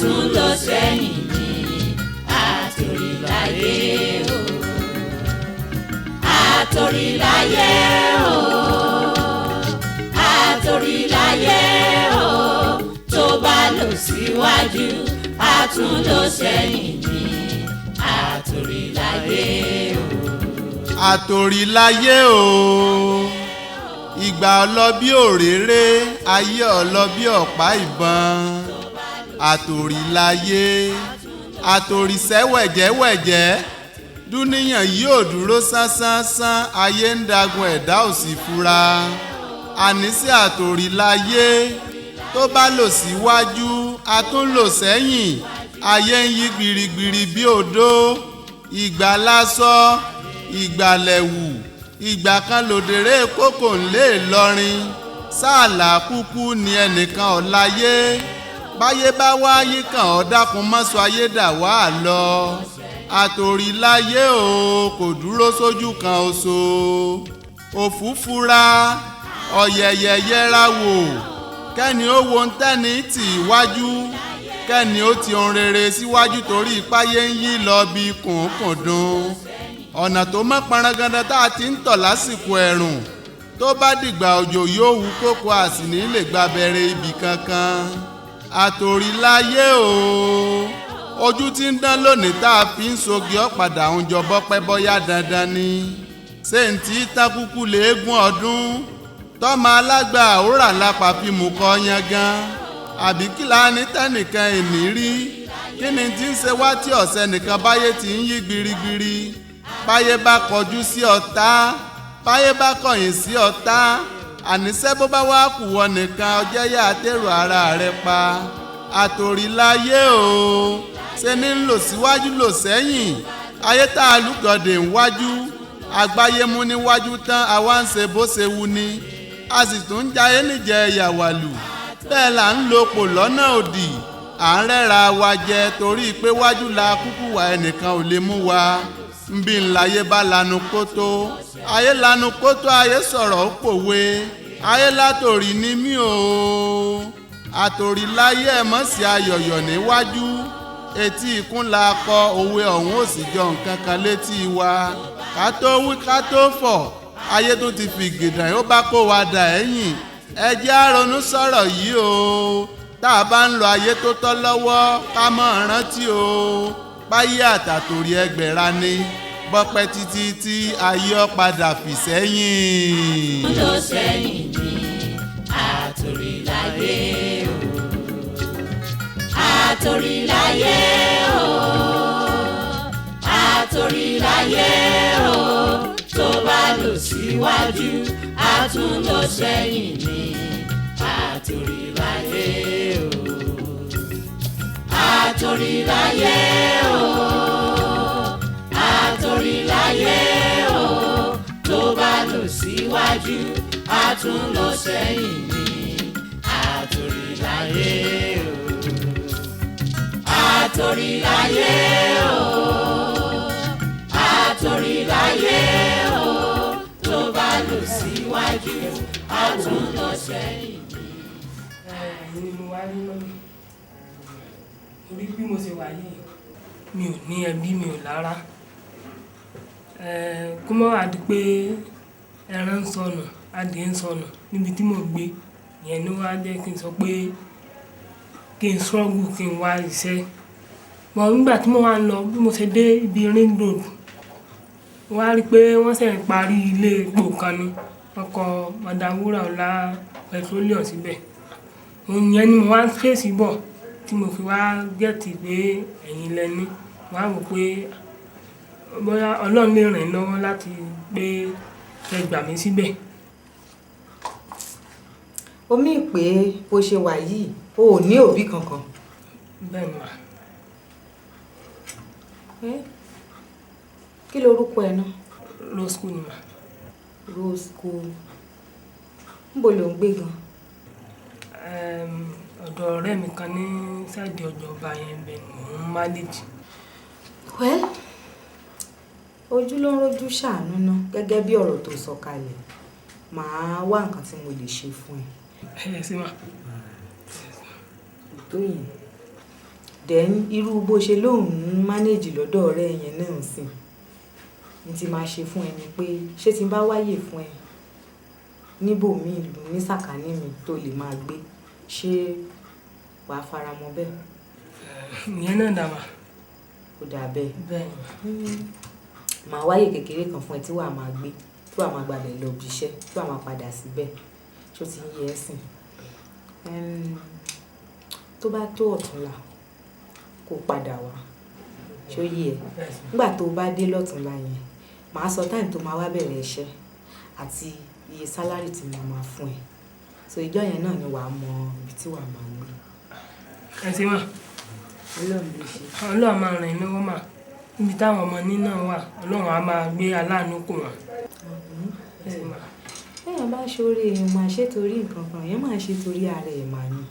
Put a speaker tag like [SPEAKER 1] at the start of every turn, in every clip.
[SPEAKER 1] tún lọ sẹ́yìn ní Atorilaye o. Atorilaye o. Atorilaye o. Tó bá lọ síwájú a tún lọ sẹ́yìn ní Atorilaye o.
[SPEAKER 2] Atorilaye o. Ìgbà ọlọ bí òréré, ayé ọlọ bí ọ̀pá ìbọn. Atorilaye, àtòrìṣẹ́ wẹ̀jẹ́wẹ̀jẹ́, dúníyàn yóò dúró sánsánsánsán, ayé ń dagun ẹ̀dá ò sì fura. Àníṣe Atorilaye, tó bá lọ síwájú a tún lọ sẹ́yìn, ayé ń yí gbirigbiri bí odó. Ìgbà lásọ, ìgbà lẹ̀wù, ìgbà kan lòdèrè kókò ńlé lọrin. Sáàlà kúkú ni ẹnìkan ọ̀láyé, báyé bá wá yí kàn ọ́ dákun mọ́sọ ayé dà wá lọ. Atorilaye o, kò dúró sójú kan oṣo. Òfúfura ọ̀yẹ̀yẹ̀ yẹra wò, kẹ́ni ó wo ń tẹ́ni tì wájú, kẹ́ni ó ti ohun rere síwájú torí ipáyé ń yí lọ bí kùnkùndùn. Ọ̀nà tó mọ́ parangandan tá a ti ń tọ̀ lásìkò ẹ̀rùn, tó bá dìgbà òjò yóò wú kókó àsìní lè gbàbẹ̀rẹ̀ ibì kankan. Atorilaye o, ojú tí ń dán lónìí tá a fi ń sogi ọ̀padà ń jọ bọ́pẹ́ bọ́yá dandan ni. Ṣé ń tí tákúkú léegun ọdún tọ́mọ alágbà àwòrán lápá fi mú kọ́ yangan? Àbí kí la ní tẹ́nìkan ìní rí? Kí ni tí ń ṣe wá tí ọ̀sẹ̀ nìkan báyé ti ń yí gbirigbiri? Báyé bá kọjú sí ọ̀tá, báyé bá kọ̀yìn sí ọ̀tá, àníṣẹ́ bó bá wá kù wọ nìkan ọjẹ́ yá àtẹ̀rù ara rẹ pa. Atorilaye o, ṣe ní ń lọ síwájú lọ sẹ́yìn, ayé tá a lùgọ̀dẹ̀ ń wájú, àgbáyé mú níwájú tán àwa ń ṣe bó ṣe wù ni, a sì tún ń jayé níjẹ ìyàwálù. Bẹ́ẹ̀ là ń lo pò lọ́nà òdì, à ń rẹ́ra wa jẹ torí pé wájú la kúkú wà ẹnìkan ò lè mú wa. Nbí ńláyé bá lanu kótó, ayé lanu kótó, ayé sọ̀rọ̀ ó pòwe, ayé látòrí ní mí o. Atorilaye ẹ̀ mọ̀ sí ayọ̀yọ̀ níwájú, etí ikún la kọ òwe ọ̀hún ò sì jọ nǹkan kan létí wa. Ká tó wí ká tó fọ̀, ayé tó ti fi gèdàn ó bá kó wa dà ẹ̀yìn. Ẹ jẹ́ á ronú sọ̀rọ̀ yìí o, tá a bá ń lo ayé tó tọ́ lọ́wọ́ ká mọ̀ rántí o. Báyé àtàtòrí ẹgbẹ̀ra ni, bọ́pẹ́ títí tí ayé ọ padà fì sẹ́yìn.
[SPEAKER 1] Lọ sẹ́yìn ní Atorilaye o. Atorilaye o. Atorilaye o. Tó bá lọ síwájú a tún lọ sẹ́yìn ní Atorilaye o. Atorilaye o. Atorilaye o. Tó bá lọ síwájú a tún lọ sẹ́yìn ní Atorilaye o. Atorilaye o. Atorilaye o. Tó bá lọ síwájú a tún lọ sẹ́yìn ní.
[SPEAKER 3] Ni mo wá rí lọ́nà torí bí mo ṣe wà yìí mi ò ní ẹbí, mi ò lára. Kó má wá di pé ẹran ń sọnù, adìẹ ń sọnù níbi tí mo gbé, ìyẹn ló wá jẹ́ kí n sọ pé kí n struggle, kí n wá iṣẹ́. Bọ̀ nígbà tí mo wá ń lọ, bí mo ṣe dé ibi ring road, mo wá rí pé wọ́n ṣẹ̀ ń parí ilé epo kan ni, wọ́n kọ Madam Wuraola petroleum síbẹ̀. Òun yẹn ni mo wá ń fèsì bọ̀ tí mo fi wá gẹ́tì pé ẹ̀yin lẹ́ni. Mo wá wò pé bóyá Ọlọ́run lè ràn lọ́wọ́ láti pé kẹ́ gbà mí síbẹ̀.
[SPEAKER 4] Ó mì pé bó ṣe wà yìí o ò ní òbí kankan.
[SPEAKER 3] Bẹ́ẹ̀ ni mà.
[SPEAKER 4] Kí lorúkọ ẹ náà?
[SPEAKER 3] Rose school ni mà.
[SPEAKER 4] Rose school. Níbo lò ń gbé gan?
[SPEAKER 3] Ọ̀dọ̀ ọ̀rẹ́ mi kan ní sáìdì ọjọ́ba yẹn bẹ̀ ni mò ń manage.
[SPEAKER 4] Well, ojú ló ń rojú ṣàánú ná, gẹ́gẹ́ bí ọ̀rọ̀ tó sọ kalẹ̀. Màá wá nǹkan tí mo lè ṣe fún ẹ.
[SPEAKER 3] Ẹ sí mà.
[SPEAKER 4] Tó yìí. then irú bó ṣe lóun manage lọ́dọ̀ ọ̀rẹ́ yẹn náà sìn ní ti máa ṣe fún ẹ ni pé ṣé tí n bá wáyè fún ẹ níbòmíì ìlú ní sàkání mi tó lè máa gbé ṣé wàá fara mọ́ bẹ́ẹ̀.
[SPEAKER 3] ìyẹn náà dàbà.
[SPEAKER 4] kò dà bẹ́ẹ̀.
[SPEAKER 3] bẹ́ẹ̀
[SPEAKER 4] màá wáyè kékeré kan fún ẹ tí wàá máa gbé tí wàá máa gbàbẹ̀ lọ bí iṣẹ́ tí wàá máa padà síbẹ̀ ṣó ti ń yẹ ẹ́ sìn. tó bá tó ọ̀túnla kó padà wá ṣó yẹ ẹ nígbà tó bá dé lọ́túnla yẹn màá sọ táìmù tó máa wá bẹ̀rẹ̀ iṣẹ́ àti iye sálárì tí mo máa fún ẹ so ìjọ yẹn náà ni wàá mọ ibi tí wàá máa gbé.
[SPEAKER 3] ẹ ṣe mà.
[SPEAKER 4] Ọlọ́run ló ṣe.
[SPEAKER 3] Ọlọ́run máa ràn yín lọ́wọ́ mà níbi táwọn ọmọ ní náà wà Ọlọ́run á máa gbé aláàánú kù wọ́n.
[SPEAKER 4] èèyàn bá ṣoore èèyàn máa ṣe torí nǹkan kan èèyàn máa ṣe torí ara ẹ̀ máa ní.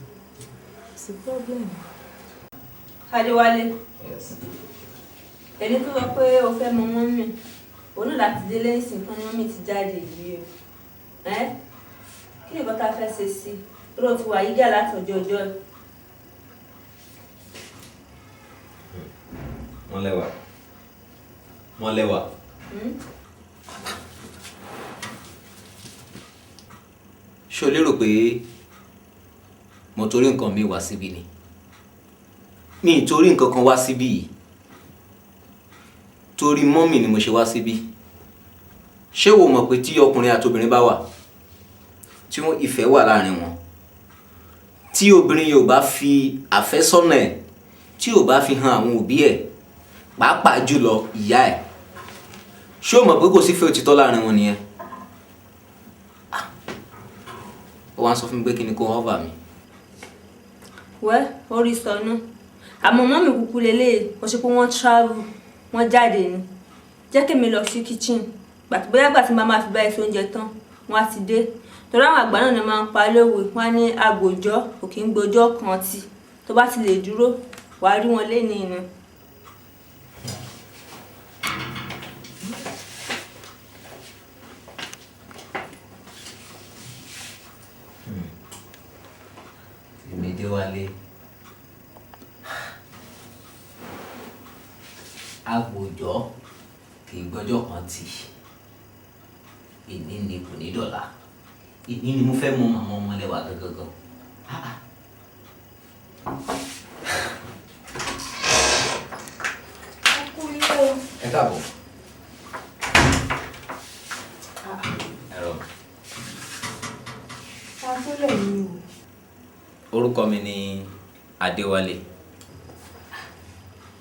[SPEAKER 4] sí problem.
[SPEAKER 1] Adéwálé ẹni tó sọ pé o fẹ́ mọ mọ́mì òun náà láti délé ìsìn kan ní mọ́mì ti jáde yìí o kí ni nǹkan tá a fẹ́ ṣe sí i ló ti wà yígà láti ọjọ́
[SPEAKER 5] wọ́n lẹ́wà. ṣé o lérò pé mo torí nǹkan mi wá síbí ni mi ì torí nǹkan kan wá síbí yìí torí mọ́mì ni mo ṣe wá síbí. ṣé wo mọ̀ pé tí ọkùnrin àti obìnrin bá wà tí wọ́n ìfẹ́ wà láàrin wọn tí obìnrin yóò bá fi àfẹ́sọ́nà ẹ̀ tí ò bá fi hàn àwọn òbí ẹ̀ pàápàá jùlọ ìyá ẹ̀ ṣé o mọ̀ pé kò sí fẹ́ òtítọ́ láàrin wọn nìyẹn. ó wá ń sọ fún mi pé kí ni kó họ́ọ̀bà mi.
[SPEAKER 1] wẹ́ orí sọnù àmọ́ mọ́mì kúkú lélẹ̀ ó ṣe pé wọ́n travel wọ́n jáde ni jẹ́ kémi lọ sí kitchen bóyá gbà tí màá máa fi bá èso oúnjẹ tán wọ́n á ti dé torí àwọn àgbà náà ni máa ń pa lówe wọ́n á ní agbòjọ́ kò kí ń gbòjọ́ kan tí tó bá ti lè dúró wàá rí wọn léni inú.
[SPEAKER 5] Adéwálé agbòjọ́ kì í gbọ́jọ́ kan tì ìní ni kò ní dọ̀la ìní ni mo fẹ́ mọ àwọn ọmọlẹ́wà gangan. ẹ káàbọ̀. ẹ̀rọ. orúkọ mi ni Adéwálé.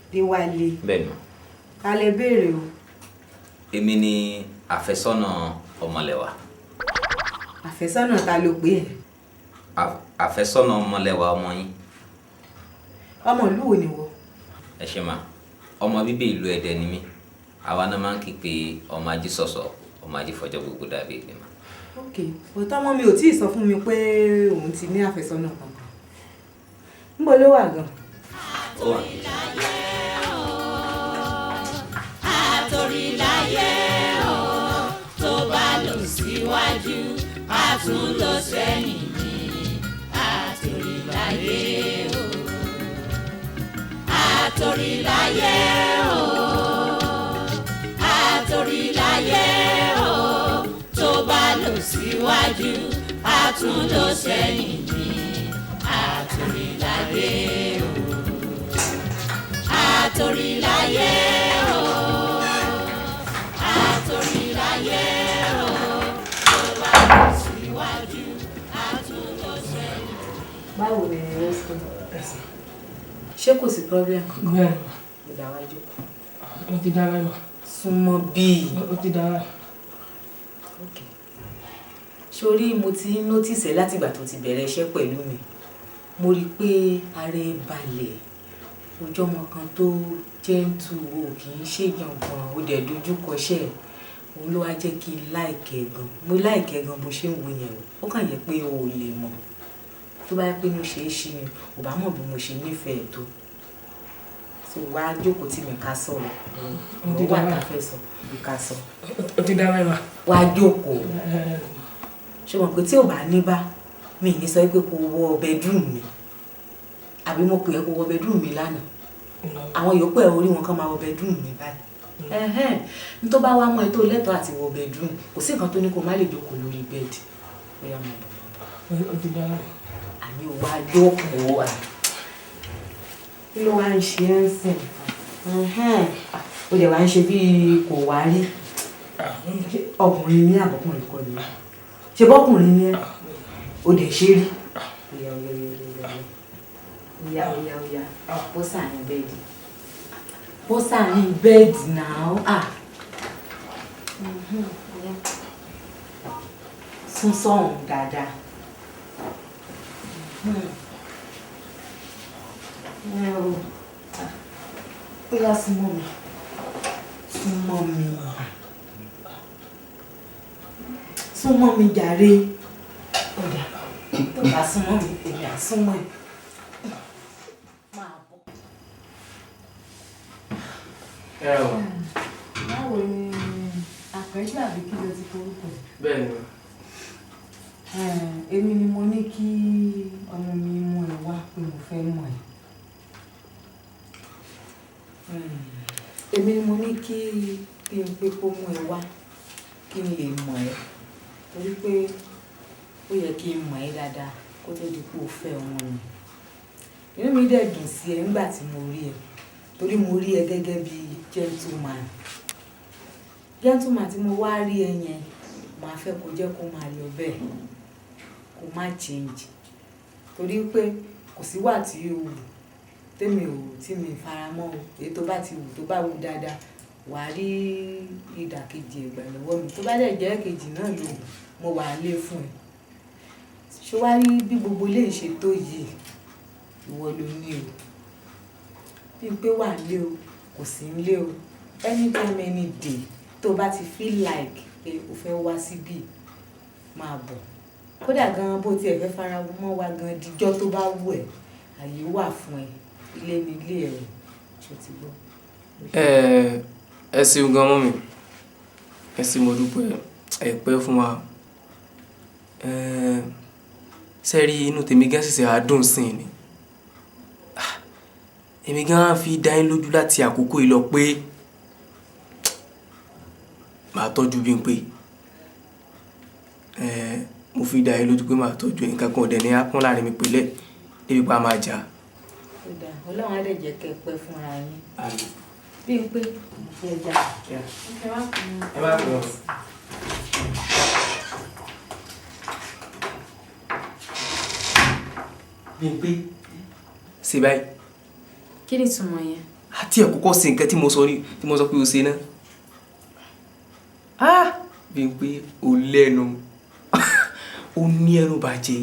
[SPEAKER 4] Adéwálé.
[SPEAKER 5] bẹ́ẹ̀ni.
[SPEAKER 4] ká lè béèrè o.
[SPEAKER 5] èmi ni àfẹ́sọ́nà ọmọlẹ́wà.
[SPEAKER 4] àfẹ́sọ́nà ta ló pè é.
[SPEAKER 5] àfẹ́sọ́nà ọmọlẹ́wà ọmọ yín.
[SPEAKER 4] ọmọ ìlú wo ni wọ.
[SPEAKER 5] ẹ ṣe máa ọmọ bíbí ìlú Ẹdẹ ni mí àwa náà máa ń kí pé ọmọ ají sọ̀sọ̀ ọmọ ají fọjọ́ gbogbo dàbí ìgbìmọ̀.
[SPEAKER 4] ok òótọ́ ọmọ mi ò tí ì sọ fún mi pé òun ti ní àfẹ́sọ́nà kankan níbo ló wà gan.
[SPEAKER 1] Atorilaye o tó bá lọ síwájú a tún lọ sẹ́yìn ní Atorilaye o. Atorilaye o Atorilaye o tó bá lọ síwájú a tún lọ sẹ́yìn ní Atorilaye o. Atorilaye o Atorilaye o tó bá lọ síwájú a tún lọ sẹ́yìn.
[SPEAKER 4] báwo ni ẹ sọ ṣé kò sí problem kankan.
[SPEAKER 3] bẹ́ẹ̀
[SPEAKER 4] mo dá wájú.
[SPEAKER 3] ó ti dára mà.
[SPEAKER 4] súnmọ́ bíi.
[SPEAKER 3] ó ti dára.
[SPEAKER 4] ok sórí mo ti ń notice ẹ látìgbà tó ti bẹ̀rẹ̀ iṣẹ́ pẹ̀lú mi mo rí i pé ara ẹ balẹ̀ ojú ọmọ kan tó gentle o kì í ṣèyàn gan o dẹ̀ dojú kọṣẹ́ ẹ̀ òun ló wá jẹ́ kí n láìkẹ́ gan mo láìkẹ́ gan bó ṣe ń wo yẹn o ó kàn yẹ pé o ò lè mọ̀ tó bá yẹ pé mo ṣe é ṣí ni ò bá mọ̀ bí mo ṣe nífẹ̀ẹ́ tó so wá jókòó tí mi ká sọ̀rọ̀ mo wà tá a fẹ́ sọ bí ká sọ.
[SPEAKER 3] ó ti dára mà.
[SPEAKER 4] wá jókòó ṣe mọ̀ pé tí ò bá ní bá mi ní sọ pé kò wọ bedroom mi àbí mo pè é kò wọ bedroom mi lánàá àwọn yòókù ẹ̀ orí wọn kan máa wọ bedroom mi báyìí ní tó bá wá mọ́ ẹ tó lẹ́tọ̀ọ́ àti wọ bedroom kò sí nǹkan tó ní kó má lè jókòó lórí bẹ́ẹ̀dì bóyá mo bọ̀ àní ò wá jókòó kí ló wá ń ṣe ẹ́ sìn ó dẹ̀ wá ń ṣe bí kò wá rí ọkùnrin ní àbọ̀kùnrin kọ́ ni ṣe bọ́kùnrin ní ẹ́ ó dẹ̀ ṣe rí oya bó sàárín bẹ́ẹ̀dì náà sún sọ́hùn dáadáa oya súnmọ́ mi jàre ọ̀dà tó bá súnmọ́ mi èmi àsúnmọ́ ẹ̀. Báwo ni àpẹjọ àbí kí ló ti forúkọ?
[SPEAKER 6] Bẹ́ẹ̀ni.
[SPEAKER 4] Èmi ni mo ní kí ọmọ mi mú ẹ wá pé mo fẹ́ mọ̀ ẹ́. Èmi ni mo ní kí n pé kó mú ẹ wá kí n lè mọ̀ ẹ́ torí pé ó yẹ kí n mọ̀ ẹ́ dáadáa kó tó di pé o fẹ́ ọmọ mi. Inú mi dẹ̀ dùn sí ẹ nígbà tí mo rí ẹ torí mo rí ẹ gẹ́gẹ́ bí gentleman tí mo wá rí ẹ yẹn màá fẹ́ kó jẹ́ kó máa lọ bẹ́ẹ̀ kó má change torí pé kò sí wà tí o wù tí mi fara mọ́ o èyí tó bá ti wù tó bá wù dáadáa wà á rí ìdàkejì ẹ̀gbà lọ́wọ́ mi tó bá dẹ̀ jẹ́ kejì náà lò mo wà á lé fún ẹ ṣé wá rí bí gbogbo lè ṣe tó yìí ìwọ ló ní o bí pé wà lé o kò sí ń lé o anytime any day tó bá ti feel like pé o fẹ́ wá síbí máa bọ̀ kódà gan bó tiẹ̀ fẹ́ fara mọ́ wa gan díjọ́ tó bá wù ẹ́ àyè wà fún ẹ ilé ní ilé ẹ̀ ṣó ti gbọ́.
[SPEAKER 6] Ẹ ṣeun gan mọ́ mi ẹ ṣé mo dúpẹ́ ẹ pẹ́ fún wa sẹ́rí inú tèmi gan ṣẹ̀ṣẹ̀ àádùn sí ni èmi gan fi dá yín lójú láti àkókò yìí lọ pé màá tọ́jú Bímpé mo fi dá yín lójú pé màá tọ́jú ẹ̀ nǹkan kan ọ̀dẹ̀ ní apọ́n láàrin mi pẹ̀lẹ́ débi pa máa jà.
[SPEAKER 4] Ọlọ́run á dẹ̀ jẹ́ kẹ́ pẹ́ fúnra yín Bímpé mo fẹ́ jà ẹ má kú ọ.
[SPEAKER 6] Bímpé ṣe báyìí.
[SPEAKER 7] Kí ni ìtumọ̀ yẹn?
[SPEAKER 6] Àti ẹ̀ kọ́kọ́ ṣe nǹkan tí mo sọ pé o ṣe náà. Bímpé o lẹ́nu o ní ẹnu bàjẹ́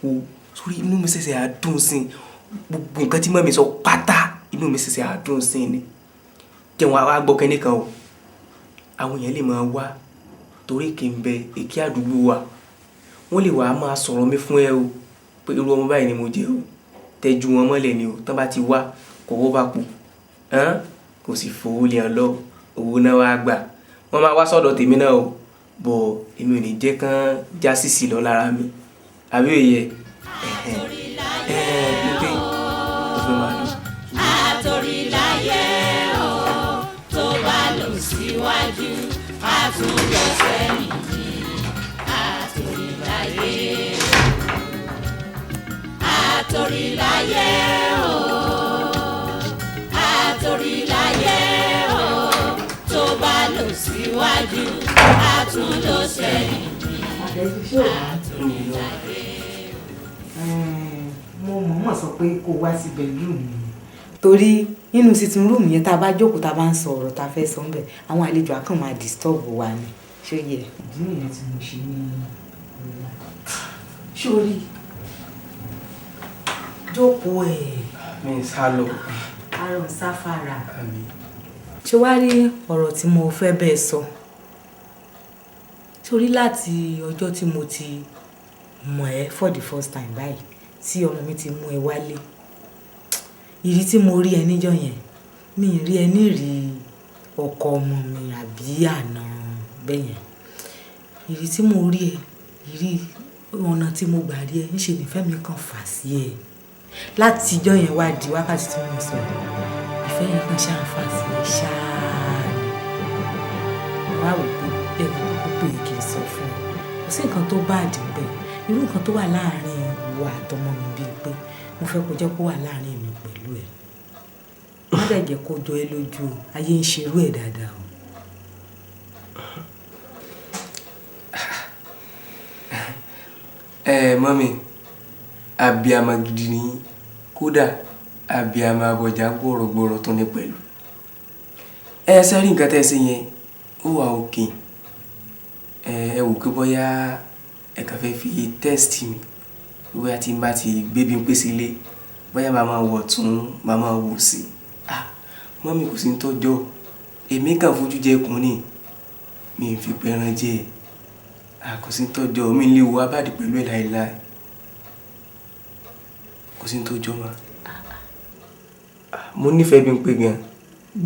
[SPEAKER 6] o sórí inú mi ṣẹ̀ṣẹ̀ àdùn sí gbogbo nǹkan tí mọ́mí sọ pátá inú mi ṣẹ̀ṣẹ̀ àdùn sí ni jẹun àwa gbọ́ kẹ́ni kan o àwọn èèyàn lè máa wá torí kì í bẹ èkí àdúgbò wa wọ́n lè wá máa sọ̀rọ̀ mi fún ẹ o pé irú ọmọ báyìí ni mo jẹ́ o tẹ́jú wọn mọ́lẹ̀ ni o tán bá ti wá kọ̀wọ́ bá kù kò sì fowó lé ọ lọ owó náà wá gbà wọ́n máa wá sọ́dọ̀ tèmi náà o bọ̀ èmi ò ní jẹ́ kán já sísì lọ lára mi àbí òye Bímpé o fẹ́ máa lọ.
[SPEAKER 8] Atorilaye o tó bá lọ síwájú a tún lọ sẹ́yìn ní Atorilaye o Atorilaye o tó bá lọ síwájú a tún lọ sẹ́yìn ní Atorilaye.
[SPEAKER 4] Mo mọ̀ọ́mọ̀ sọ pé kó wá sí bedroom mi torí nínú sitting room yẹn tá a bá jókòó tá a bá ń sọ ọ̀rọ̀ tá a fẹ́ sọ ń bẹ̀ àwọn àlejò á kàn máa disturb wa ni ṣó yẹ ìdí nìyẹn tí mo ṣe ní ọ̀la sórí jókòó
[SPEAKER 6] mi ń sá lọ.
[SPEAKER 4] àrùn sáfàrà ṣé wàá rí ọ̀rọ̀ tí mo fẹ́ bẹ́ẹ̀ sọ sórí láti ọjọ́ tí mo ti mọ̀ ẹ́ for the first time báyìí tí ọmọ mi ti mú ẹ wálé ìrí tí mo rí ẹ níjọ́ yẹn mi rí ẹ nírì ọkọ ọmọ mi àbí àná bẹ́yẹn ìrí tí mo rí ẹ ìrí ọ̀nà tí mo gbà rí ẹ ńṣe nífẹ̀ẹ́ mi kàn fà sí ẹ látijọ́ yẹn wá di wákàtí tí mo sọ ìfẹ́ yẹn kan ṣàǹfà sí mi ṣáá ni wá wò pé ẹ̀rọ púpọ̀ yìí kì í sọ fún un kò sí nǹkan tó bá àdín bẹ́ẹ̀ irú nǹkan tó wà láàárín ìwà àtọmọ mi bíi pé mo fẹ́ kó jẹ́ kó wà láàárín mi pẹ̀lú ẹ̀ má dẹ̀ jẹ́ kó jọ ẹ́ lójú o ayé ń ṣerú ẹ̀ dáadáa o.
[SPEAKER 6] Mọ́mì abiyamọ gidi ni kódà abiyamọ abọ̀já gbọ̀rọ̀gbọ̀rọ̀ tó ní pẹ̀lú sẹ́rí nǹkan tẹ́ ṣe yẹn ó wà òkè ẹ wò pé bóyá ẹ kàn fẹ́ fi tẹ́sítì mi bóyá tí n bá ti gbé bí n pé sílé bóyá màá máa wọ̀ tún màá máa wò sí mọ́mì kò sí ń tọ́jọ́ èmi kàn fojú jẹ ẹkùn ni mi ń fi pẹran jẹ kò sí ń tọ́jọ́ mi lè wo abáàdì pẹ̀lú ẹ̀ láéláé kò sí ń tọ́jọ́ mà mo nífẹ̀ẹ́ bí n pé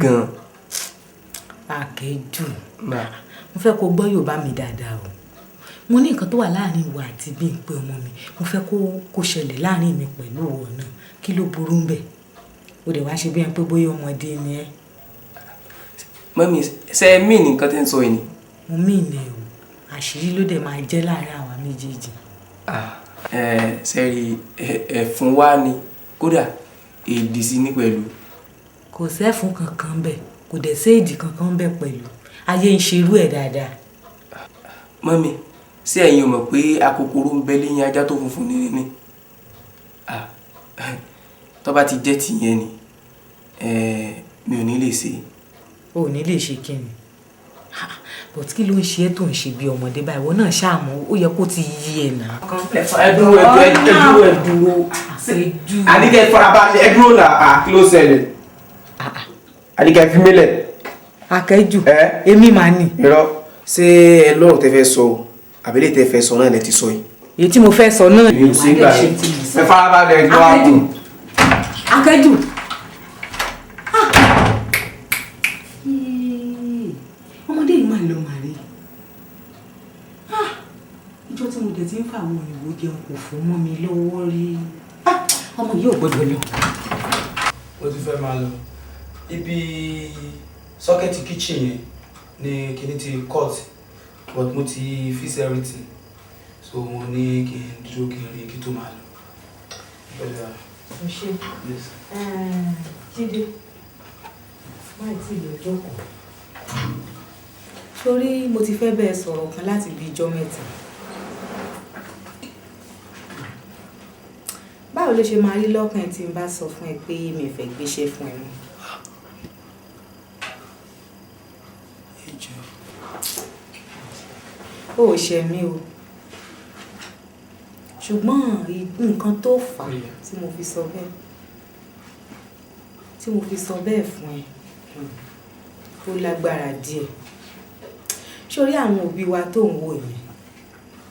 [SPEAKER 6] gan.
[SPEAKER 4] Àkẹ́jù mo fẹ́ kó gbọ́ Yorùbá mi dáadáa o mo ní nǹkan tó wà láàrin ìwà àti bí n pé ọmọ mi mo fẹ́ kó ṣẹlẹ̀ láàrin mi pẹ̀lú òwò náà kí ló burú ń bẹ̀ o dẹ̀ wá ṣe bí ẹni pé bóyá ọmọdé ni ẹ́.
[SPEAKER 6] Mọ́mì ṣe é mí nǹkan tẹ́ ń sọ yìí ni.
[SPEAKER 4] mo mí ni o àṣírí ló dẹ̀ máa jẹ́ láàrin àwa méjèèjì.
[SPEAKER 6] sẹ́rí ẹ̀fún wá ni kódà èdè sí ní pẹ̀lú.
[SPEAKER 4] kò sẹ́fún kankan bẹ̀ kò dẹ̀ sí èdè kankan bẹ̀ pẹ̀lú ayé ń ṣerú ẹ̀ dáadáa.
[SPEAKER 6] Mọ́mì ṣé ẹ̀yin ò mọ̀ pé akòkòrò ń bẹ lẹ́yìn ajá tó funfun ní tó bá ti jẹ́ tìyẹn ni mi ò ní lè ṣe.
[SPEAKER 4] o ò ní lè ṣe kí ni but kí ló ń ṣe é tó ń ṣe bí ọmọdé báyìí ìwọ náà ṣàmú ó yẹ kó ti yí ẹ nà.
[SPEAKER 6] ẹ dúró àdìgẹ́ farabalẹ̀ ẹ dúró nà kí ló ṣẹlẹ̀ àdìgẹ́ fi mílẹ̀.
[SPEAKER 4] Àkẹ́jù èmi máa nì.
[SPEAKER 6] irọ́ ṣé ẹ lọ́rọ̀ tẹ́ fẹ́ sọ àbílẹ̀ tẹ́ fẹ́ sọ náà lẹ ti sọ yìí.
[SPEAKER 4] èyí tí mo fẹ́ sọ náà.
[SPEAKER 6] ẹ farabalẹ̀ lọ àbò.
[SPEAKER 4] Àkẹ́jù. ọmọdé yìí máa lọ màrí ìjọ tí mo dẹ̀ ti ń fa àwọn òyìnbó jẹun kò fún mọ́ mi lọ́wọ́ rí ọmọ yìí ò gbọ́dọ̀ lọ.
[SPEAKER 9] mo ti fẹ́ máa lọ ibi sọ́kẹ́tì kitchen yẹn ni kíní ti cut but mo ti fix everything so mo ní kí n dúró kí n rí kí tó máa lọ.
[SPEAKER 4] Jídé máì tí ìlú ọjọ́ kan sórí mo ti fẹ́ bẹ́ẹ̀ sọ̀rọ̀ kan láti bí ijọ́ mẹ́ta. báwo ló ṣe máa rí lọ́kàn ẹ tí n bá sọ fún ẹ pé mi fẹ́ gbéṣẹ́ fún ẹ mọ́. ó ṣe mí o ṣùgbọ́n nǹkan tó fà á tí mo fi sọ bẹ́ẹ̀ fún ẹ ó lágbára díẹ̀. sórí àwọn òbí wa tó ń wò yẹn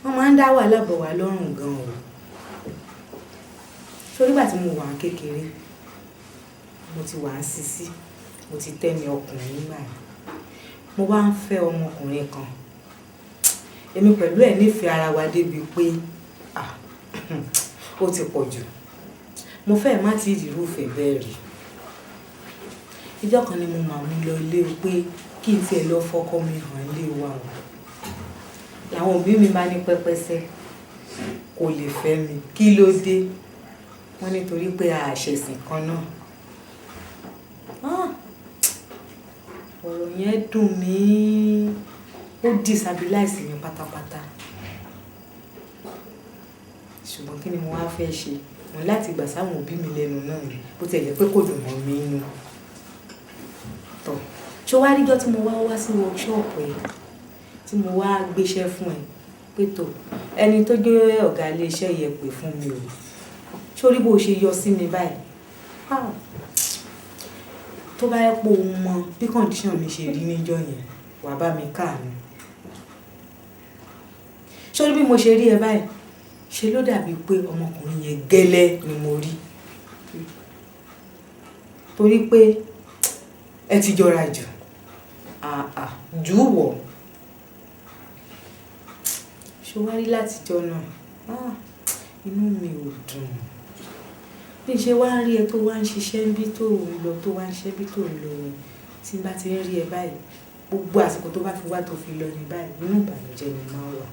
[SPEAKER 4] wọ́n máa ń dá wàhálà bọ̀ wá lọ́rùn gan-an o. sórí ìgbà tí mo wà kékeré mo ti wà ń sisi mo ti tẹ́mi ọkùnrin nígbà yẹn mo wá ń fẹ́ ọmọkùnrin kan èmi pẹ̀lú ẹ̀ nífẹ̀ẹ́ ara wa débi pé ó ti pọ̀ jù mo fẹ́ má ti ìrúfẹ́ bẹ́ẹ̀ rí. ìjọ́ kan ni mo máa mú lọ ilé pé kí n tiẹ̀ lọ fọkọ mi hàn ilé wa o làwọn òbí mi bá ní pẹ́pẹ́sẹ́ kò lè fẹ́ mi kí ló dé wọ́n nítorí pé àṣẹ̀sìn kan náà. ọ̀rọ̀ yẹn dùn mí ó disabilize mi pátápátá ṣùgbọ́n kí ni mo wá fẹ́ ṣe mo láti gbà sáwọn òbí mi lẹ́nu náà ni bó ti jẹ́ pé kò dùn mọ́ mi inú tọ̀ ṣó wá ríjọ́ tí mo wá sí workshop ẹ̀ tí mo wá gbéṣẹ́ fún ẹ pé tó ẹni tó gbé ọ̀gá iléeṣẹ́ yẹn pè fún mi o sórí bó ṣe yọ sí mi báyìí tó bá yẹ pé o mọ bí condition mi ṣe rí níjọ́ yẹn wàá bá mi káàánú sórí bí mo ṣe rí ẹ báyìí ṣe ló dàbí pé ọmọkùnrin yẹn gẹ́lẹ́ ni mo rí torí pé ẹ ti jọra jù jù wọ̀ ṣó wá rí látijọ́ náà inú mi ò dùn bí ṣe wá ń rí ẹ tó wá ń ṣiṣẹ́ ń bí tó ń lọ tó wá ń ṣẹ́ bí tó ń lọ ni tí n bá ti ń rí ẹ báyìí gbogbo àsìkò tó bá fi wá tó fi lọ ní báyìí inú ìbànújẹ́ ni máa wà.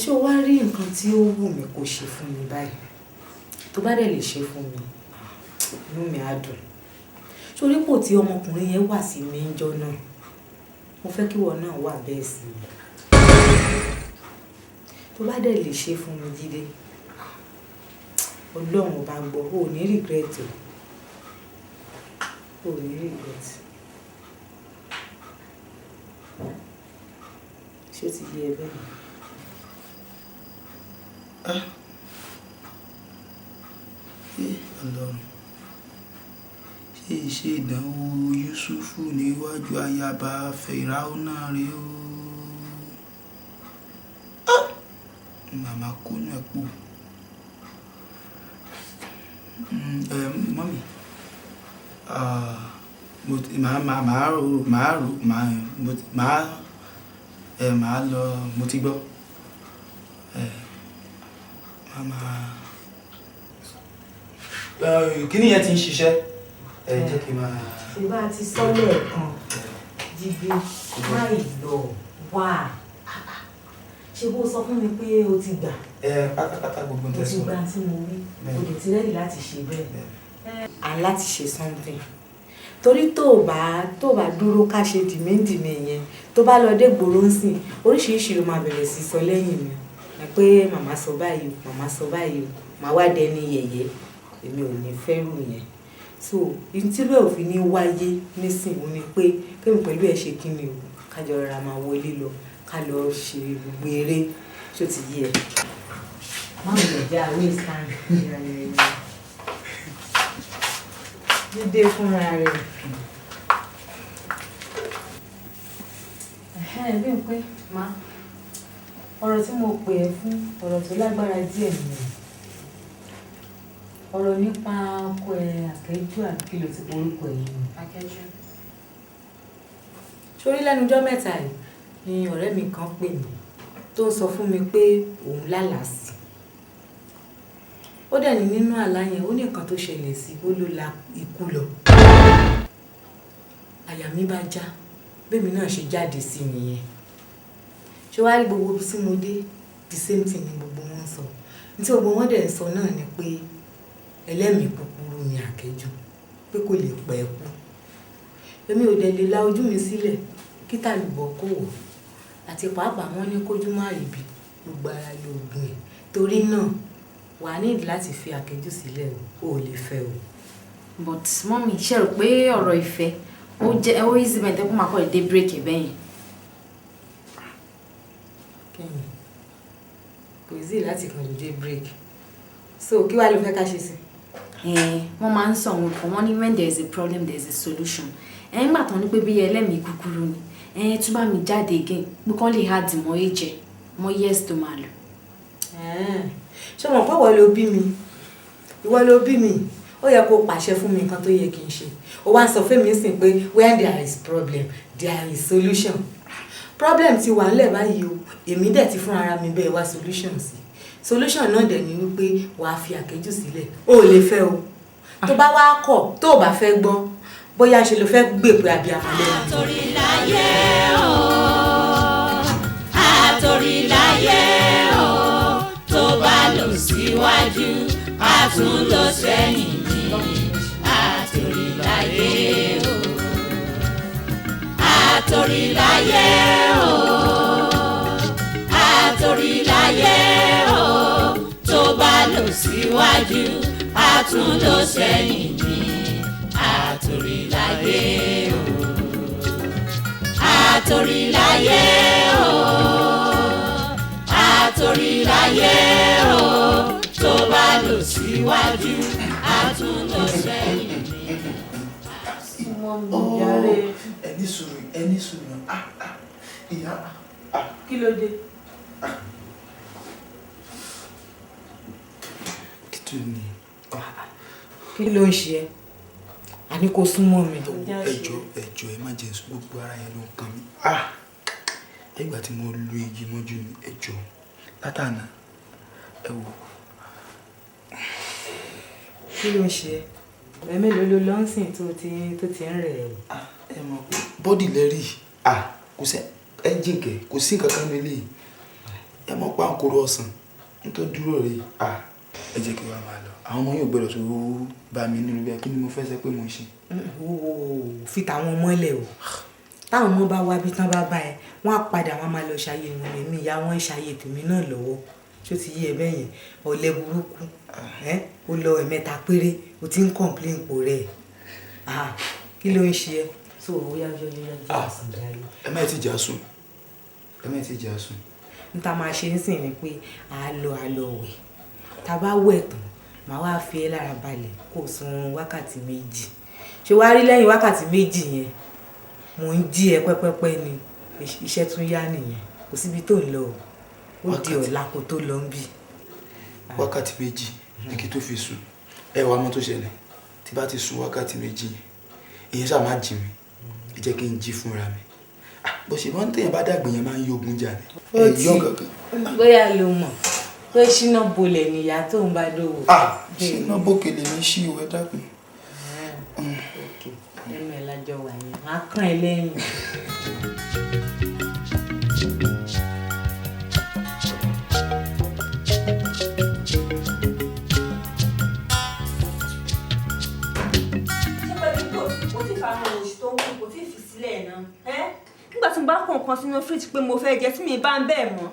[SPEAKER 4] Ṣé o wá rí nǹkan tí ó wù mí kó ṣe fún mi báyìí tó bá dẹ̀ lè ṣe fún mi inú mi á dùn. Sórí pò tí ọmọkùnrin yẹn wà sí mi ńjọ́ náà mo fẹ́ kí ìwọ náà wà bẹ́ẹ̀ sí mi. Tó bá dẹ̀ lè ṣe fún mi Jídé Ọlọ́run ọba gbọ́ ò ní regret ò ní regret. Ṣé ó ti yé ẹ bẹ́ẹ̀?
[SPEAKER 9] Ọlọ́run ṣé ìṣe ìdánwò Yusufu níwájú ayaba Fìráúnà rèé o. Màmá kó náà pò. Mọ́mí màá lọ mo ti gbọ́. Kíní yẹn ti ń ṣiṣẹ́ jẹ́ kí n máa.
[SPEAKER 4] Ṣé bá ti sọ́lẹ̀ kan Jídé máì lọ wá ṣé bó sọ fún mi pé o ti gbà.
[SPEAKER 9] Pátápátá gbogbo ń
[SPEAKER 4] o ti
[SPEAKER 9] tẹ̀sán.
[SPEAKER 4] gbà tí mo rí o lè ti rẹ́dì láti ṣe bẹ́ẹ̀. À ń láti ṣe something torí tó o bá dúró ká ṣe dìmẹ́ǹdìmẹ́ yẹn tó bá lọ dé gbòòrò ń sìn oríṣiríṣi ló máa bẹ̀rẹ̀ sí sọ lẹ́yìn mi pé màmá sọ báyìí o màmá sọ báyìí o màá wá dẹni yẹ̀yẹ́ èmi ò ní fẹ́rù yẹn so ìtìlú ẹ̀ ò fi ní wáyé nísìnyí ni pé kémi pẹ̀lú ẹ̀ ṣe kí ni o kájọ rárá máa wọlé lọ ká lọ ṣe gbogbo eré tó ti yé ẹ. má mi lè jẹ́ àwọn ìsàn Jídé fúnra rẹ̀. Bí n pé má ọ̀rọ̀ tí mo pè ẹ́ fún ọ̀rọ̀ tó lágbára díẹ̀ nìyẹn ọ̀rọ̀ nípa ọkọ ẹ̀ Àkẹ́jù àbí kí ló ti porúkọ ẹ̀ yìí. Àkẹ́jù. Sórí lẹ́nujọ́ mẹ́ta yìí ni ọ̀rẹ́ mi kan pè mí tó ń sọ fún mi pé òun lálàá sí. Ó dẹ̀ ní nínú àlá yẹn ó ní nǹkan tó ṣẹlẹ̀ sí ó ló la ikú lọ. Àyà mi bá já bẹ́ẹ̀mi náà ṣe jáde sí nìyẹn. Ṣé wàá rí gbogbo ibi tí mo dé the same thing ni gbogbo wọn sọ. Ní tí gbogbo wọn dẹ̀ ń sọ náà ni pé ẹlẹ́mìí kúkúrú ni Àkẹ́jù pé kò lè pẹ́ kú. Èmi ò dẹ̀ lè la ojú mi sílẹ̀ kí tàlùbọ̀ kò wọ̀ àti pàápàá wọn ní kójú má rí bí gbogbo ara lóògùn ẹ̀ torí náà wà á nídìí láti fi Àkẹ́jù sílẹ̀ o ò lè fẹ́ o.
[SPEAKER 7] But mọ́mí ṣe rò pé ọ̀rọ̀ ìfẹ́ ó jẹ́ ó easy bẹ́ẹ̀ tẹ́kùn máa kọ́ ìdé bírèkì bẹ́yìn.
[SPEAKER 4] Kẹ́mi kò easy láti kàn lè dé bírèkì so kí wàá ló fẹ́ ká ṣe sí.
[SPEAKER 7] Wọ́n máa ń sọ àwọn kan wọ́n ní when there is a problem there is a solution. Nígbà tán ní pé bí ẹlẹ́mìí kúkúrú ni tún bá mi jáde again pé kán lè hard mọ́ èjẹ̀ mọ́ yes tó máa lò.
[SPEAKER 4] Ṣé mo pé ìwọ ló bí mi ó yẹ kó pàṣẹ fún mi nǹkan tó yẹ kí n ṣe ó wá sọ fún mi sìn pé when there is problem there is solution. Problem ti wà nílẹ̀ báyìí o èmi dẹ̀ ti fún ara mi bẹ́ẹ̀ wá solution sí solution náà dẹ̀ ni wípé wàá fi Àkẹ́jù sílẹ̀ o ò lè fẹ́ o tó bá wá kọ̀ tó o bá fẹ́ gbọ́ bóyá ṣe ló fẹ́ gbèpè àbí àmàlẹ́.
[SPEAKER 8] Atorilaye o Atorilaye o tó bá lọ síwájú a tún lọ sẹ́yìn ní Atorilaye o Atorilaye o Atorilaye o tó bá lọ síwájú a tún lọ sẹ́yìn ní Atorilaye o Atorilaye o Atorilaye o tó bá lọ síwájú a tún lọ sẹ́yìn ní.
[SPEAKER 9] Ẹni sùúrù ìyá.
[SPEAKER 4] Kí ló dé. Kí ló ń ṣe ẹ́ àní kò súnmọ́ mi.
[SPEAKER 9] ẹjọ́ ẹ má jẹ́ gbogbo ara yẹn ló ń kan mi. Nígbà tí mo lu igi mọ́jú mi ẹjọ́ látànà ẹ wò
[SPEAKER 4] kí ló ń ṣe ẹ́? Mélòó ló lọ ń sìn tó ti ń rẹ̀ ẹ́?
[SPEAKER 9] Ẹ mọ̀ bọ́dì lẹ́rì kò sí ẹ́ńjìn kẹ̀ kò sí nǹkan kan nílé ẹ mọ̀ pa àkóró ọ̀sán n tó dúró rè ẹ jẹ́ kí wàá máa lọ àwọn ọmọ yóò gbọ́dọ̀ tó bá mi nínú bẹ́ẹ̀ kí ni mo fẹ́ sọ pé mo ṣe.
[SPEAKER 4] Fi tàwọn ọmọ lẹ̀ o táwọn ọmọ bá wá bí tán bá bá ẹ wọ́n á padà wọ́n máa lọ ṣayé wọn lèmi ìyá wọn ń ṣayé tèmi náà lọ́wọ́ ṣó ti yé ẹ bẹ́ẹ̀ yẹn ọ̀lẹ burúkú ó lọ ẹ̀mẹ́ta péré o ti ń complain pò rẹ̀ kí ló ń ṣe ẹ́ so ó yá jẹ́ àsùn jáde.
[SPEAKER 9] ẹ má ti jà sùn
[SPEAKER 4] n ta máa ṣe ń sìn ni pé a lọ wẹ̀ tá bá wẹ̀ tán màá wá fi ẹ́ lára balẹ̀ kó o sun wákàtí 2 ṣé wàá rí lẹ́yìn wákàtí 2 yẹn mò ń jí ẹ pẹ́pẹ́pẹ́ ni iṣẹ́ tún yá nìyẹn kò síbi tó ń lọ ó di ọ̀la kó tó lọ ń bì.
[SPEAKER 9] wákàtí 2 ní kí tó fi sùn ẹ wàá mọ̀ tó ṣẹlẹ̀ tí bá ti sùn wákàtí 2 yẹn èyàn ṣáà má jí mi ẹ jẹ́ kí n jí fúnra mi bó ṣe wọ́n tẹ̀yàn bá dàgbé yẹn máa ń yógun jà ní ẹ̀yọ́ kankan.
[SPEAKER 4] bóyá ló mọ̀ pé ṣínà bolẹ̀ nìyá tó ń bá dòwò.
[SPEAKER 9] ṣínà bókèlè mi ṣí ìwé dákun.
[SPEAKER 4] nínú ẹ̀ lájọ wà yẹn máa kàn ẹ́ lẹ́yìn.
[SPEAKER 1] nígbà tí mo bá kó nǹkan sínú fíríjì pé mo fẹ́ jẹ tí mi bá ń bẹ́ẹ̀ mọ́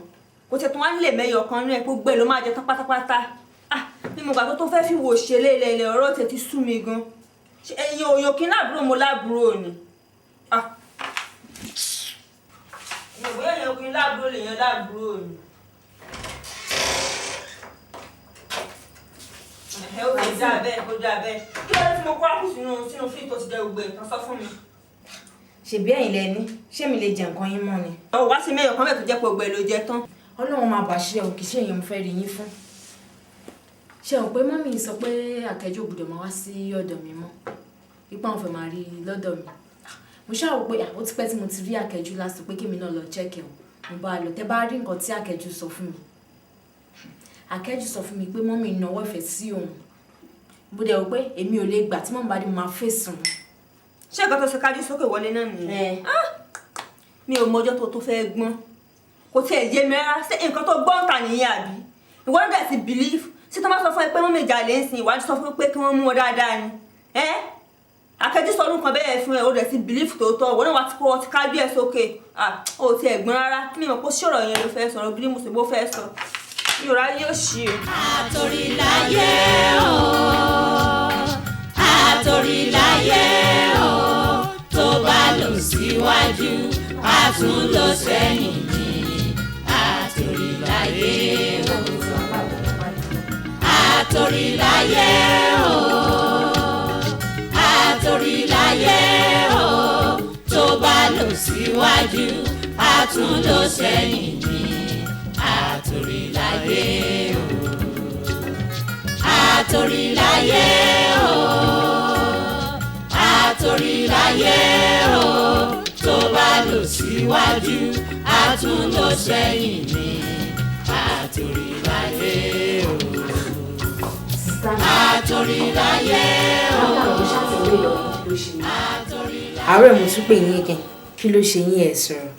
[SPEAKER 1] kò tẹ̀ tó wá nílé mẹ́yọ̀ kan nínú ẹ̀ gbogbo ẹ̀ ló máa jẹ tán pátápátá bí mo gbà tó fẹ́ fi wò ṣe lélẹ̀ ọ̀rọ̀ tẹ̀ ti sú mi gan ẹ̀yin òyò kí láàbúrò mo láàbúrò ni ìyàwó ẹ̀yìn kí láàbúrò lèyàn láàbúrò ni. ó ti dá bẹ́ẹ̀ kó dá bẹ́ẹ̀ kí ló dé tí mo kó àkùn sínú fíríjì tó ti jẹ gbogbo ẹ̀ kan sọ fún mi.
[SPEAKER 7] ṣèbí ẹ̀yin lẹ ní ṣé mi lè jẹ nǹkan yín mọ́ ni.
[SPEAKER 1] ọ̀ wá sí mẹ́yọ̀ kan bẹ́ẹ̀ tó jẹ́ pé gbogbo ẹ̀ ló jẹ tán.
[SPEAKER 7] Ọlọ́run máa bàṣẹ o kì í ṣe èèyàn mo fẹ́ rí yín fún. ṣé o pé mọ́mí sọ pé Àkẹ́jù gbọ́dọ̀ máa wá sí ọ̀dọ̀ mi mọ́ ipá òun fẹ́ máa rí lọ́dọ̀ mi. mo ṣáà rò pé ó ti pẹ́ tí mo ti rí Àkẹ́jù lásìkò pé kémi náà lọ chẹ́kẹ̀ o mo bá lọ tẹ́ bá rí nǹkan tí Àkẹ́jù sọ fún mi. Àkẹ́jù sọ fún mi pé mọ́mí náwó ìfẹ́ sí òun bó dẹ̀ rò pé èmi ò lè gbà tí mọ́mí bá dé máa fèsùn.
[SPEAKER 1] ṣé ẹ̀ka tó ṣe kájú sókè wọlé náà nìyẹn mi ò mọjọ́ tó fẹ́ gbọ́n kò tiẹ̀ yé mi rárá ṣé nǹkan tó gbọ́n ta nìyẹn àbí ìwọ́n dẹ̀ ti believe ṣé tó máa sọ fún ẹ pé wọ́n méjà lè ń sin ìwádìí sọ fún pé kí wọ́n mú ọ dáadáa ni Àkẹ́jù sọ ọdún kan bẹ́ẹ̀ fún ẹ ó dẹ̀ ti believe tòótọ́ ìwọ́n náà wá ti kó ọ ti kájú ẹ sókè ó ti ẹ̀ gbọ́n rárá kí ni mo kó sọ̀rọ̀ yẹn ló fẹ́ sọ̀rọ̀ bí mo sì bó fẹ́ sọ yóò yóò ṣí o.
[SPEAKER 8] Atorilaye o Atorilaye o tó bá lọ síwájú a tún lọ sẹ́yìn ní Atorilaye o Atorilaye o Atorilaye o tó bá lọ síwájú a tún lọ sẹ́yìn ní Atorilaye o Atorilaye o Atorilaye o tó bá lọ síwájú a tún lọ sẹ́yìn ní Atorilaye o Atorilaye o.
[SPEAKER 7] àárọ̀ mo tún pè yín again kí ló ṣe yín ẹ̀ sọ̀rọ̀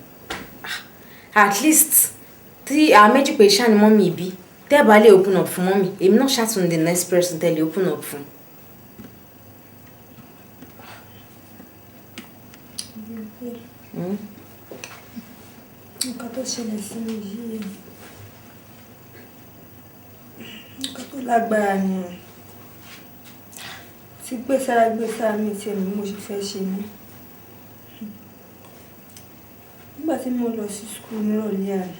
[SPEAKER 7] at least tí àwọn méjì pé ṣáà ni mọ́mì ìbí tẹ́ bá lè open up fún mọ́mì èmi náà ṣàtún the next person tẹ́ lè open up fún.
[SPEAKER 1] nǹkan tó ṣẹlẹ̀ sí mi yìí nǹkan tó lágbára ni tí gbèsára mi tí ẹ̀mí mo ṣe fẹ́ ṣe mí nígbà tí mo lọ sí skul nírọ̀lẹ́ àná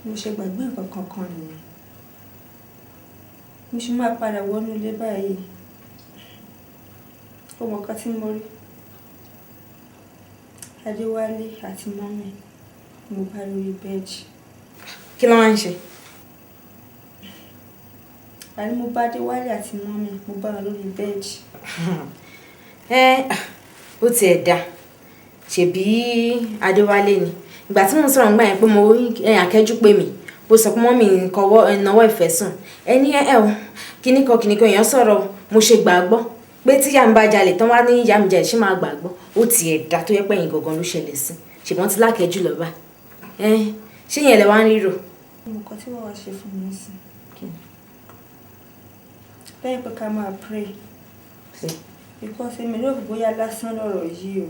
[SPEAKER 1] mo ṣe gbàgbé nǹkan kankan nìyẹn mo ṣe máa padà wọnú ilé báyìí ọmọ kan tí mo rí Adéwálé àti mọ́mì mo bá lórí bẹ́ẹ̀dì.
[SPEAKER 7] kí ló máa ń ṣe.
[SPEAKER 1] àní mo bá Adéwálé àti mọ́mì mo bá wọn lórí bẹ́ẹ̀dì.
[SPEAKER 7] ó tiẹ̀ dá ṣebí Adéwálé ni ìgbà tí mo sọ̀rọ̀ nígbà yẹn pé mo Àkẹ́jù pè mí bó sọ pé mọ́mì kọwọ́ ẹ̀nàwọ́ ìfẹ́ sùn ẹni o kíníkan èèyàn sọ̀rọ̀ mo ṣe gbàgbọ́ pé tí ìyá mi bá jalè tán wá ní ìyá mi jalè ṣé máa gbàgbọ́ ó ti ẹ̀dá tó yẹ pé ẹ̀yìn gangan ló ṣẹlẹ̀ sí ṣùgbọ́n ti lákẹ́jù lọ bá ṣé yẹn lẹ wá ń rírò.
[SPEAKER 1] nǹkan tí wọ́n wá ṣe fún mi sí lẹ́yìn pé ká máa pray because èmi ló fi bóyá lásán lọ́rọ̀ yìí o.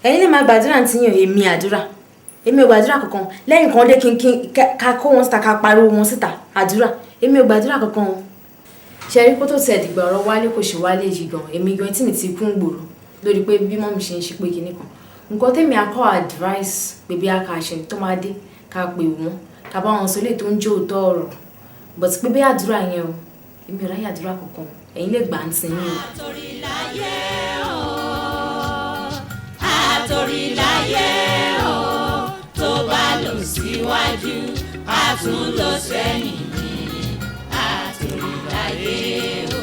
[SPEAKER 7] ẹ̀yin lè máa gbàdúrà tí yàn èmi ò gbàdúrà kankan lẹ́yìn kan dé kí ká kó wọn síta ká pariwo wọn síta àdúrà èmi ò gbàdúrà kankan o. ṣe rí kó tó tiẹ̀ dìgbà ọ̀rọ̀ wálé kò ṣe wálé yìí gan èmi gan tí mi ti kún gbòòrò lórí pé bí mọ́mí ṣe ń ṣe pé kinní kan nǹkan tèmi akọ́ advice pé bí a kà ṣe tó máa dé ká pè wọ́n ká bá wọn sọ lè tó ń jó òótọ́ ọ̀rọ̀ but pé bí àdúrà yẹn o èmi ò ráyè àdúrà kankan ẹ̀yin lè gbà ń sin yín o.
[SPEAKER 8] Atorilaye o tó bá lọ síwájú a tún lọ sẹ́yìn ní Atorilaye o.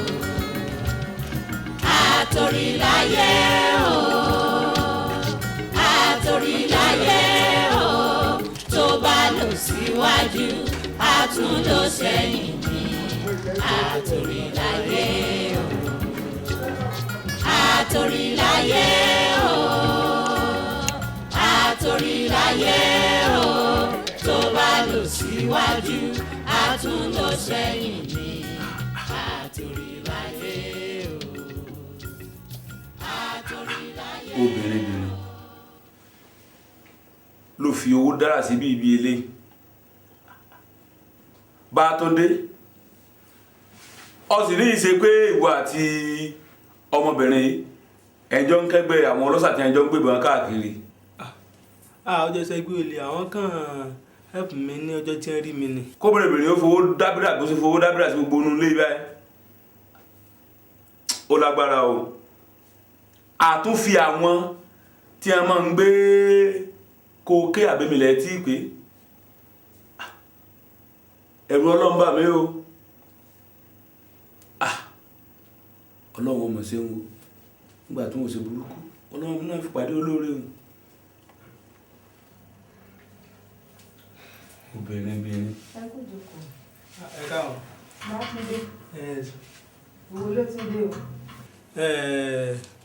[SPEAKER 8] Atorilaye o Atorilaye o tó bá lọ síwájú a tún lọ sẹ́yìn ní Atorilaye o. Atorilaye o Atorilaye o tó bá lọ síwájú a tún lọ sẹ́yìn ní Atorilaye o. Atorilaye.
[SPEAKER 10] Obìnrin ló fi owó dára sí bí ibi eléyìí bá tó dé ọ sì ní ìṣe pé ìwọ àti ọmọbìnrin ẹjọ́ ń kẹ́gbẹ́ àwọn ọlọ́ṣà tí ẹjọ́ ń gbébọn káàkiri.
[SPEAKER 9] ọjọ́ ìṣẹ́gbẹ́ olè àwọn kan help mi ní ọjọ́ tí ń rí mi ni.
[SPEAKER 10] kóbìnrin ó fowó dábìrà bó ṣe fowó dábìrà sí gbogbo inú ilé báyìí ó lágbára o. àtúnfi àwọn tí a máa ń gbé kókè àbẹ́mìlẹ̀ tí pé ẹ̀rù ọlọ́mbà mi o. ọlọ́run ọmọ ṣe ń wo nígbà tí wọ́n ṣe burúkú ọlọ́run náà fi pàdé olóore o. obìnrin.
[SPEAKER 7] ẹ kú jókòó.
[SPEAKER 9] ẹ káwọn.
[SPEAKER 7] máa tún dé. owó ló tún dé o.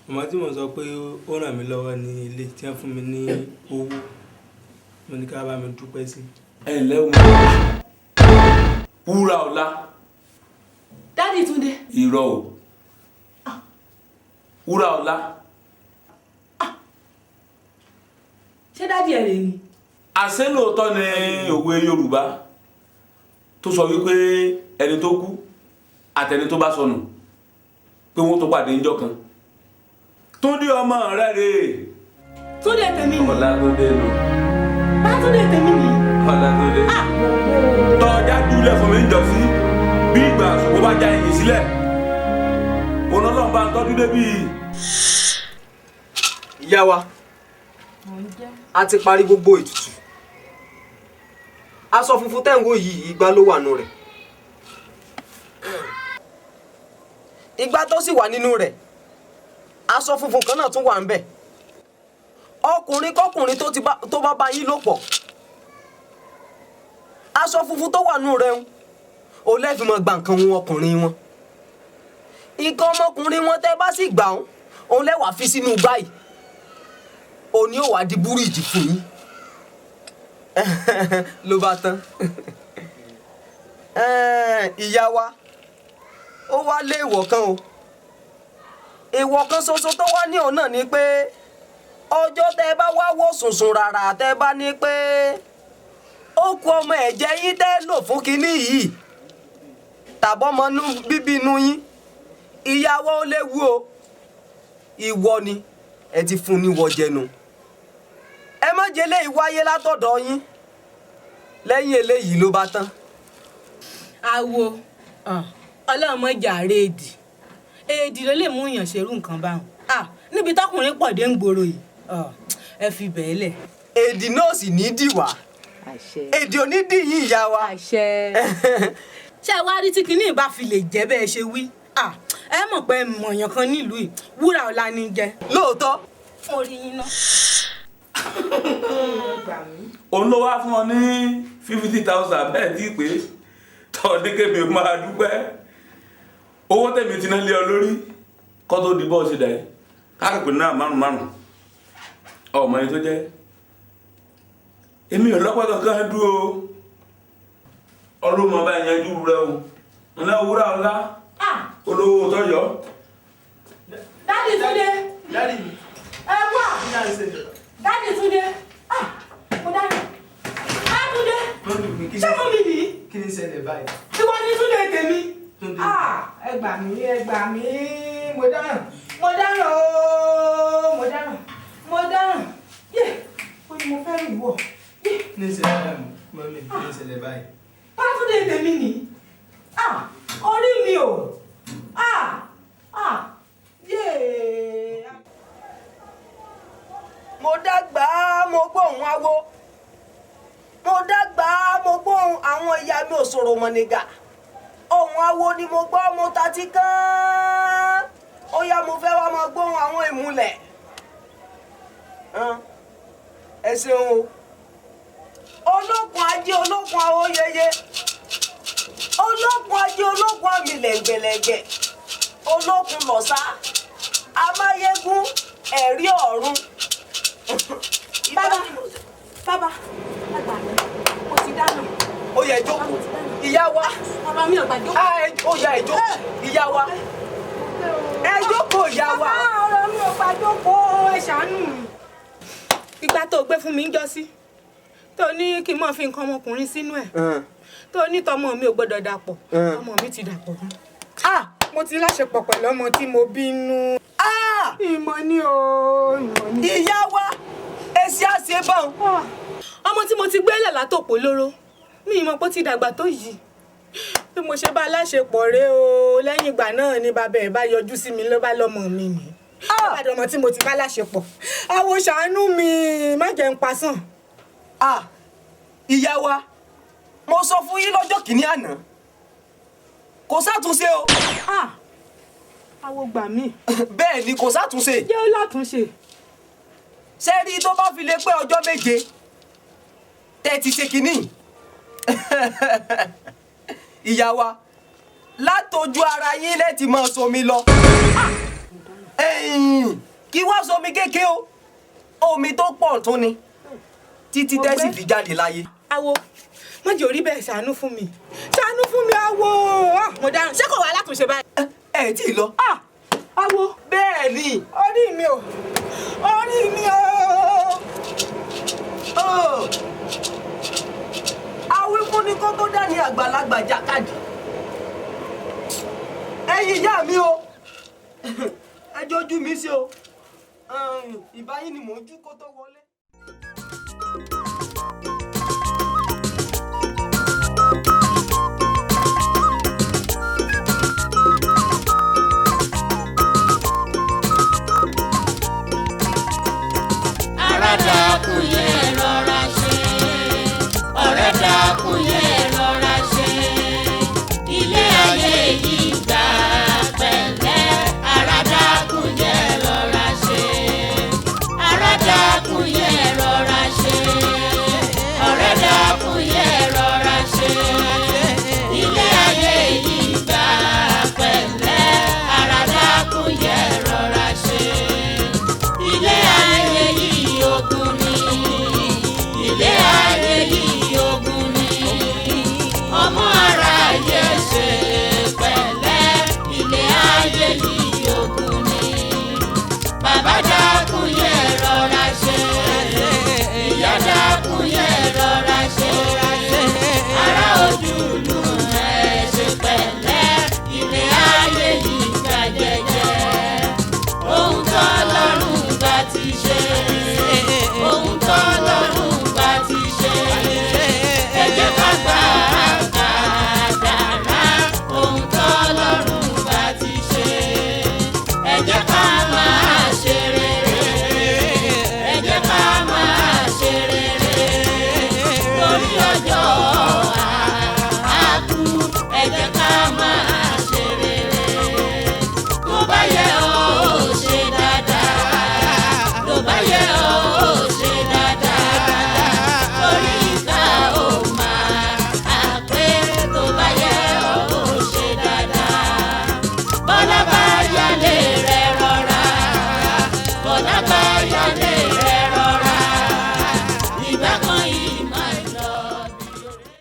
[SPEAKER 9] màmá tí mo sọ pé ó ràn mí lọ́wọ́ ní ilé tí wọ́n fún mi ní owó mo ní ká bá mi dúpẹ́ sí.
[SPEAKER 10] ẹ ǹlẹ́ o mọ̀ wúrà ọ̀la.
[SPEAKER 7] dádì Túndé.
[SPEAKER 10] irọ́ o wúrà ọ̀la.
[SPEAKER 7] ṣé dádì ẹ̀ rè ni.
[SPEAKER 10] àṣé lóòótọ́ ni òwe Yorùbá tó sọ wípé ẹni tó kú àtẹni tó bá sọnù pé wọ́n tó pàdé níjọ́ kan. Túndé ọmọ rẹ̀ rè.
[SPEAKER 7] Túndé tèmi ni.
[SPEAKER 10] ọ̀la tó dé nù.
[SPEAKER 7] bá Túndé tèmi ni.
[SPEAKER 10] ọ̀la tó dé. tọ́jà júlẹ̀ fún mi ń jọ sí bí ìgbà àsùnkò bá já ẹ̀yìn sílẹ̀ òun ọlọ́run bá ń tọ́jú débi.
[SPEAKER 6] ìyá wa a ti parí gbogbo ètùtù aṣọ funfun tẹ́ ń wò yìí igbá ló wà nínú rẹ̀ igbá tó sì wà nínú rẹ̀ aṣọ funfun kan náà tún wà ń bẹ̀ ọkùnrin kọkùnrin tó bá yín lò pọ̀ aṣọ funfun tó wà nínú rẹ̀ ò lẹ́fì mọ́ gba nǹkan wọn ọkùnrin wọn nǹkan ọmọkùnrin wọn tẹ́ bá sì gbà òun lẹ́wàá fi sínú báyìí òní ò wá di búrìjì fún yín ló bá tán ìyá wa ó wá lé èèwọ̀ kan o èèwọ̀ kan ṣoṣo tó wá ní òun náà ni pé ọjọ́ tẹ́ bá wá wò sùnsùn rárá tẹ́ bá ní pé ó kú ọmọ ẹ̀jẹ̀ yín tẹ́ lò fún kinní yìí tàbọ́mọ bíbí inú yín ìyàwó ó léwu o ìwọ ni ẹ ti fún ní wọjẹnu ẹ má jẹ́ eléyìí wáyé látọ̀dọ̀ yín lẹ́yìn eléyìí ló bá tán.
[SPEAKER 11] àwo ọlọ́run mọ́jà èdì ló lè mú èèyàn ṣerú nǹkan báwọn níbi tọkùnrin pọ̀ dé ń gbòòrò yìí ẹ fi bẹ́ẹ̀ lẹ̀.
[SPEAKER 6] èdì náà sì ní dìwà èdì ò ní dìyín ìyá wa.
[SPEAKER 11] ṣé ẹ wá rí tí kinní ìbá fi lè jẹ́ bẹ́ẹ̀ ṣe wí ẹ mọ̀ pé mọ̀yàn kan nílùú yìí wúrà ọ̀la ní jẹ.
[SPEAKER 6] lóòótọ́.
[SPEAKER 11] mo rí yín náà.
[SPEAKER 10] òun ló wá fún ọ ní 50,000 bẹ́ẹ̀ tí pé tọ́ ní kébì máa dúpẹ́ owó tèmi ti náà lé ọ lórí kọ́ tó di bọ́ọ̀sì dà yìí káàkiri náà márùn ọmọ yìí tó jẹ́ èmi ò lọ́pọ̀ kankan dúró ọlọ́mọ bá yanjú rẹ o ńlá wúrà ńlá olówó tọ́jọ́.
[SPEAKER 11] Daddy Túndé.
[SPEAKER 9] Daddy mi.
[SPEAKER 11] Ẹ wá. Daddy Túndé. Mo dáná. Túndé. Ṣé mo mi nìyí?
[SPEAKER 9] Kí ni ṣẹlẹ̀ báyìí?
[SPEAKER 11] Tí wọ́n ní Túndé tèmi.
[SPEAKER 9] Túndé.
[SPEAKER 11] Ẹ gbà mí, mo dáná. Mo dáná ooo, mo dáná. Yé, ó ní mo fẹ́ rí ìwọ.
[SPEAKER 9] Kí ni ṣẹlẹ̀ báyìí? Mọ́mí, kí ni ṣẹlẹ̀ báyìí?
[SPEAKER 11] Túndé tèmi nìyí. Orí mi o. Yé. Mo dàgbà, mo gbóhùn awo. Mo dàgbà, mo gbóhùn àwọn ìyá mi ò sọ̀rọ̀ mọ̀nìgà. Ohùn awo ni mo gbọ́, mo tatí kán. Ó yá mo fẹ́ wá máa gbóhùn àwọn ìmùlẹ̀. Ẹ ṣeun o. Olókun ajé olókun awo yeye. Olókun ajé olókun àmì lẹ̀gbẹ̀lẹ̀gbẹ̀. Olókun lọ̀sá. Amáyégún ẹ̀rí ọ̀run. Bàbá, àgbà mi, mo ti dáná. Ó yá ẹ jókòó. Ìyá wa. Bàbá mi ò gbà jókòó. Ó yá ẹ jókòó. Ìyá wa. Ẹ jókòó ìyá wa. Ọ̀rọ̀ mi ò gbà jókòó, ẹ ṣàánú mi. Ìgbà tó gbé fún mi ń jọ sí. Tó ní kí n mọ̀ fi nǹkan ọmọkùnrin sínú ẹ̀. Tó ní tọmọ mi ò gbọ́dọ̀ dàpọ̀. Ọmọ mi ti dàpọ̀ gan. Mo ti láṣepọ̀ pẹ̀lú ọmọ tí mo bínú. Ìmọ̀ ni o, ìmọ̀ ni. Ìyá wa, èsì àṣebọ̀n. Ọmọ tí mo ti gbélé látòpò lóró. Mi ìmọ̀ pé ó ti dàgbà tó yìí. Bí mo ṣe bá láṣepọ̀ rẹ o, lẹ́yìn ìgbà náà ni bàbá ẹ̀ bá yọjú sí mi ló bá lọ́mọ mi nì. Bàbá ọmọ tí mo ti bá láṣepọ̀. Àwo ṣàánú mi, má jẹ́ n pasán. Ìyá wa, mo sọ fún yín lọ́jọ́ kìíní àná. Kò sátúnṣe o. Àwo gbà mí. Bẹ́ẹ̀ ni kò sátúnṣe. Jẹ́ ó látúnṣe. Ṣé rí tó bá fi lè pé ọjọ́ méje tẹ́ ti ṣe kìíní. Ìyá wa, látojú ara yín lẹ́tì máa somi lọ. Kí wá somi kéèké o. Omi tó pọ̀ tún ni. Títí tẹ́sì fi jáde láyé. Àwo, má jẹ́ orí bẹ́ẹ̀ ṣàánú fún mi. Ṣàánú fún mi àwo. Mo dáhùn. Ṣé kò wá látúnṣe báyìí? Ẹ tí ì lọ. Àwo. Bẹ́ẹ̀ ni. Orí mi o. Orí mi o. Àwífún ni kó tó dá ní àgbàlagbà jàkadì. Ẹ̀yin ìyá mi o. Ẹ jọjú mi sí o. Ìbáyín ni mò ń jú kó tó wọlé.